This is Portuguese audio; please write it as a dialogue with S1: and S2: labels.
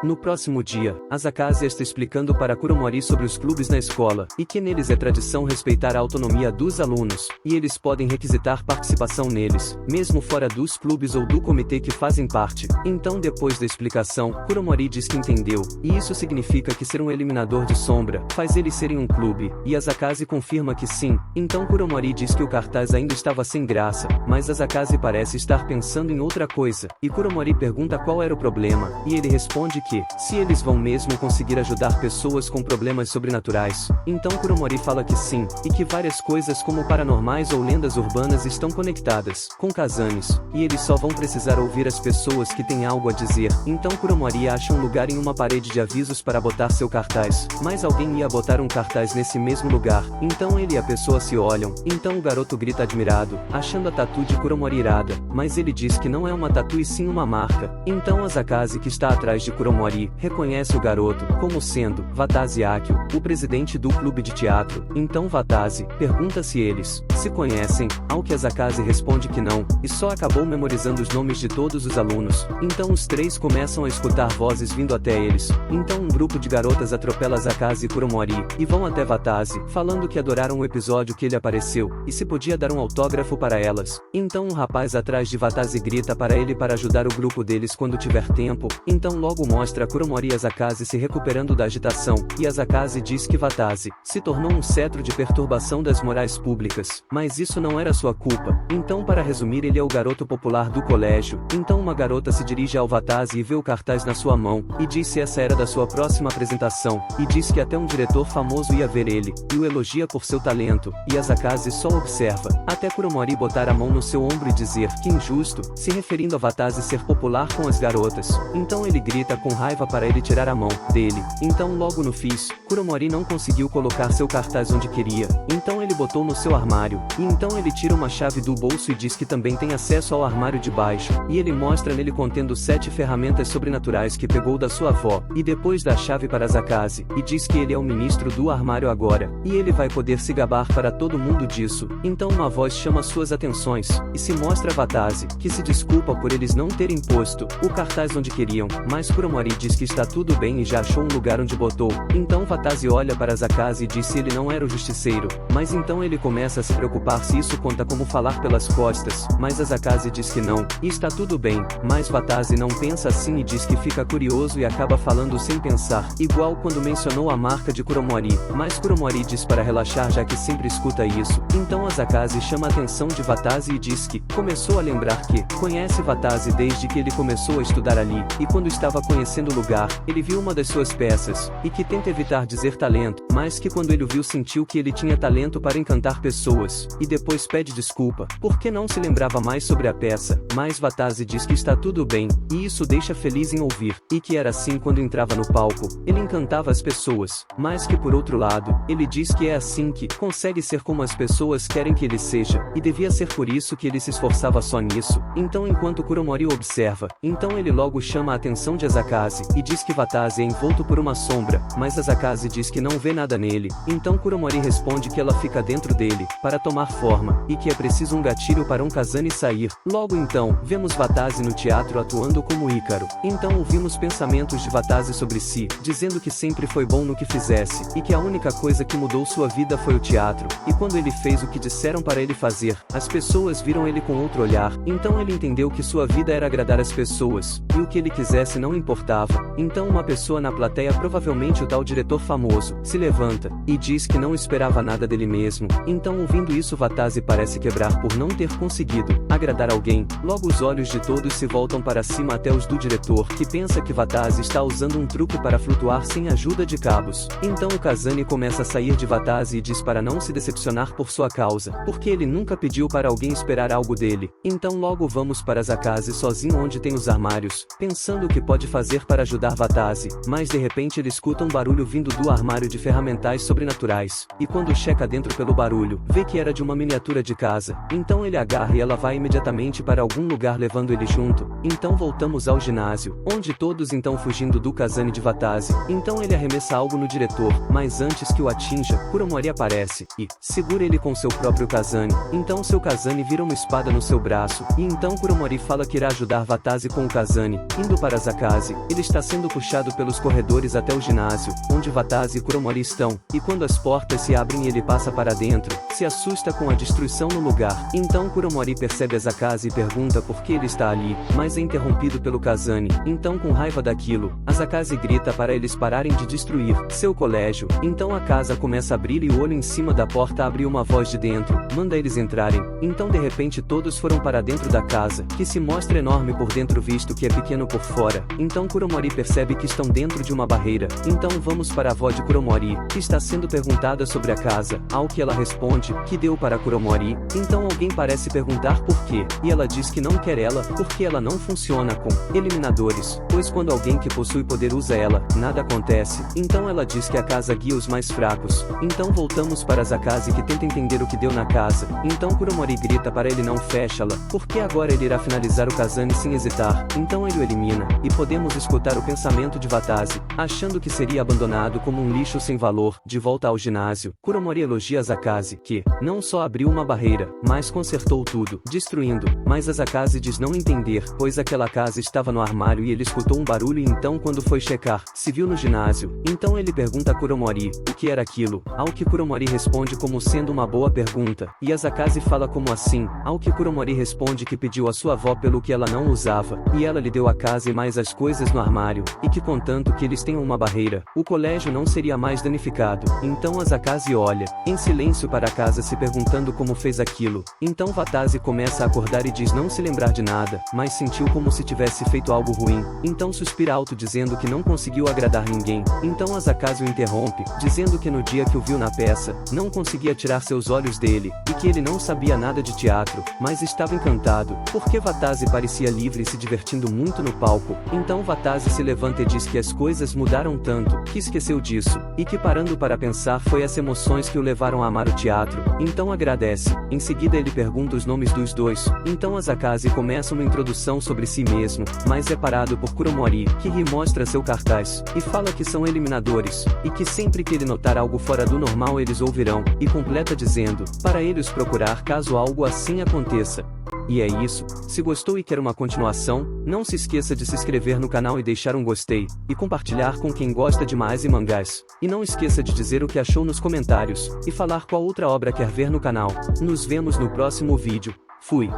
S1: No próximo dia, Azakaze está explicando para Kuromori sobre os clubes na escola, e que neles é tradição respeitar a autonomia dos alunos, e eles podem requisitar participação neles, mesmo fora dos clubes ou do comitê que fazem parte. Então depois da explicação, Kuromori diz que entendeu, e isso significa que ser um eliminador de sombra faz eles serem um clube, e Azakaze confirma que sim. Então Kuromori diz que o cartaz ainda estava sem graça, mas Azakaze parece estar pensando em outra coisa, e Kuromori pergunta qual era o problema, e ele responde que, se eles vão mesmo conseguir ajudar pessoas com problemas sobrenaturais. Então Kuromori fala que sim, e que várias coisas como paranormais ou lendas urbanas estão conectadas com Kazanes, e eles só vão precisar ouvir as pessoas que têm algo a dizer. Então Kuromori acha um lugar em uma parede de avisos para botar seu cartaz, mas alguém ia botar um cartaz nesse mesmo lugar, então ele e a pessoa se olham. Então o garoto grita admirado, achando a tatu de Kuromori irada, mas ele diz que não é uma tatu e sim uma marca. Então Azakaze, que está atrás de Kuromori, reconhece o garoto como sendo Wataze Akio, o presidente do clube de teatro. Então Wataze pergunta se eles se conhecem, ao que Azakaze responde que não, e só acabou memorizando os nomes de todos os alunos. Então os três começam a escutar vozes vindo até eles. Então um grupo de garotas atropela Azakaze e Kuromori, e vão até Wataze, falando que adoraram o episódio que ele apareceu, e se podia dar um autógrafo para elas. Então um rapaz atrás de Wataze grita para ele para ajudar o grupo deles quando tiver tempo. Então logo mostra Kuromori e Azakaze se recuperando da agitação, e Azakaze diz que Wataze se tornou um cetro de perturbação das morais públicas, mas isso não era sua culpa. Então para resumir, ele é o garoto popular do colégio. Então uma garota se dirige ao Wataze e vê o cartaz na sua mão, e diz se essa era da sua próxima apresentação, e diz que até um diretor famoso ia ver ele, e o elogia por seu talento, e Azakaze só observa, até Kuromori botar a mão no seu ombro e dizer que injusto, se referindo a Wataze ser popular com as garotas. Então ele grita com raiva para ele tirar a mão dele. Então logo no FIS, Kuromori não conseguiu colocar seu cartaz onde queria, então ele botou no seu armário, e então ele tira uma chave do bolso e diz que também tem acesso ao armário de baixo, e ele mostra nele contendo 7 ferramentas sobrenaturais que pegou da sua avó, e depois dá a chave para Azakaze, e diz que ele é o ministro do armário agora, e ele vai poder se gabar para todo mundo disso. Então uma voz chama suas atenções, e se mostra Wataze, que se desculpa por eles não terem posto o cartaz onde queriam, mas Kuromori diz que está tudo bem e já achou um lugar onde botou. Então Wataze olha para Azakaze e diz se ele não era o justiceiro, mas então ele começa a se preocupar se isso conta como falar pelas costas, mas Azakaze diz que não, e está tudo bem, mas Wataze não pensa assim e diz que fica curioso e acaba falando sem pensar, igual quando mencionou a marca de Kuromori, mas Kuromori diz para relaxar já que sempre escuta isso. Então Azakaze chama a atenção de Wataze e diz que começou a lembrar que conhece Wataze desde que ele começou a estudar ali, e quando estava conhecendo o lugar, ele viu uma das suas peças, e que tenta evitar dizer talento, mas que quando ele o viu sentiu que ele tinha talento para encantar pessoas, e depois pede desculpa, porque não se lembrava mais sobre a peça, mas Wataze diz que está tudo bem, e isso deixa feliz em ouvir, e que era assim quando entrava no palco, ele encantava as pessoas, mas que por outro lado, ele diz que é assim que consegue ser como as pessoas querem que ele seja, e devia ser por isso que ele se esforçava só nisso. Então enquanto Kuromori o observa, então ele logo chama a atenção de Azakaze, e diz que Wataze é envolto por uma sombra, mas Azakaze diz que não vê nada nele. Então Kuromori responde que ela fica dentro dele, para tomar forma, e que é preciso um gatilho para um Kazane sair. Logo então, vemos Wataze no teatro atuando como Ícaro. Então ouvimos pensamentos de Wataze sobre si, dizendo que sempre foi bom no que fizesse, e que a única coisa que mudou sua vida foi o teatro, e quando ele fez o que disseram para ele fazer, as pessoas viram ele com outro olhar. Então ele entendeu que sua vida era agradar as pessoas, e o que ele quisesse não importava. Então uma pessoa na plateia, provavelmente o tal diretor famoso, se levanta, e diz que não esperava nada dele mesmo. Então ouvindo isso Wataze parece quebrar por não ter conseguido agradar alguém. Logo os olhos de todos se voltam para cima até os do diretor, que pensa que Wataze está usando um truque para flutuar sem ajuda de cabos. Então o Kazane começa a sair de Wataze e diz para não se decepcionar por sua causa, porque ele nunca pediu para alguém esperar algo dele. Então logo vamos para Azakaze sozinho onde tem os armários, pensando o que pode fazer para ajudar Wataze, mas de repente ele escuta um barulho vindo do armário de ferramentais sobrenaturais, e quando checa dentro pelo barulho, vê que era de uma miniatura de casa. Então ele agarra e ela vai imediatamente para algum lugar levando ele junto. Então voltamos ao ginásio, onde todos então fugindo do Kazane de Wataze. Então ele arremessa algo no diretor, mas antes que o atinja, Kuromori aparece, e segura ele com seu próprio Kazane. Então seu Kazane vira uma espada no seu braço, e então Kuromori fala que irá ajudar Wataze com o Kazane, indo para Azakaze. ele está sendo puxado pelos corredores até o ginásio, onde Watazi e Kuromori estão, e quando as portas se abrem ele passa para dentro, se assusta com a destruição no lugar. Então Kuromori percebe Azakaze e pergunta por que ele está ali, mas é interrompido pelo Kazane. Então com raiva daquilo, Azakaze grita para eles pararem de destruir seu colégio. Então a casa começa a abrir e o olho em cima da porta abre uma voz de dentro, manda eles entrarem. Então de repente todos foram para dentro da casa, que se mostra enorme por dentro visto que é pequeno por fora. Então Kuromori percebe que estão dentro de uma barreira. Então vamos para a avó de Kuromori, que está sendo perguntada sobre a casa, ao que ela responde, que deu para Kuromori. Então alguém parece perguntar por quê, e ela diz que não quer ela, porque ela não funciona com eliminadores, pois quando alguém que possui poder usa ela, nada acontece. Então ela diz que a casa guia os mais fracos. Então voltamos para Azakaze que tenta entender o que deu na casa. Então Kuromori grita para ele não fecha-la, porque agora ele irá finalizar o Kazane sem hesitar. Então ele o elimina, e podemos escutar o pensamento de Watazi, achando que seria abandonado como um lixo sem valor. De volta ao ginásio, Kuromori elogia Azakaze, que não só abriu uma barreira, mas consertou tudo, destruindo. Mas Azakaze diz não entender, pois aquela casa estava no armário e ele escutou um barulho e então quando foi checar, se viu no ginásio. Então ele pergunta a Kuromori, o que era aquilo? Ao que Kuromori responde como sendo uma boa pergunta, e Azakaze fala como assim, ao que Kuromori responde que pediu a sua avó pelo que ela não usava, e ela lhe deu a casa e mais as coisas no armário, e que contanto que eles tenham uma barreira, o colégio não seria mais danificado. Então Azakaze olha, em silêncio para a casa se perguntando como fez aquilo. Então Watazi começa a acordar e diz não se lembrar de nada, mas sentiu como se tivesse feito algo ruim. Então suspira alto dizendo que não conseguiu agradar ninguém. Então Azakaze o interrompe, dizendo que no dia que o viu na peça, não conseguia tirar seus olhos dele, e que ele não sabia nada de teatro, mas estava encantado, porque Watazi parecia livre e se divertindo muito no palco. Então Watazi se levanta e diz que as coisas mudaram tanto, que esqueceu disso, e que parando para pensar foi as emoções que o levaram a amar o teatro. Então agradece, em seguida ele pergunta os nomes dos dois. Então Azakaze começa uma introdução sobre si mesmo, mas é parado por Kuromori, que lhe mostra seu cartaz, e fala que são eliminadores, e que sempre que ele notar algo fora do normal eles ouvirão, e completa dizendo, para eles procurar caso algo assim aconteça. E é isso, se gostou e quer uma continuação, não se esqueça de se inscrever no canal e deixar um gostei, e compartilhar com quem gosta de mais e mangás. E não esqueça de dizer o que achou nos comentários, e falar qual outra obra quer ver no canal. Nos vemos no próximo vídeo. Fui!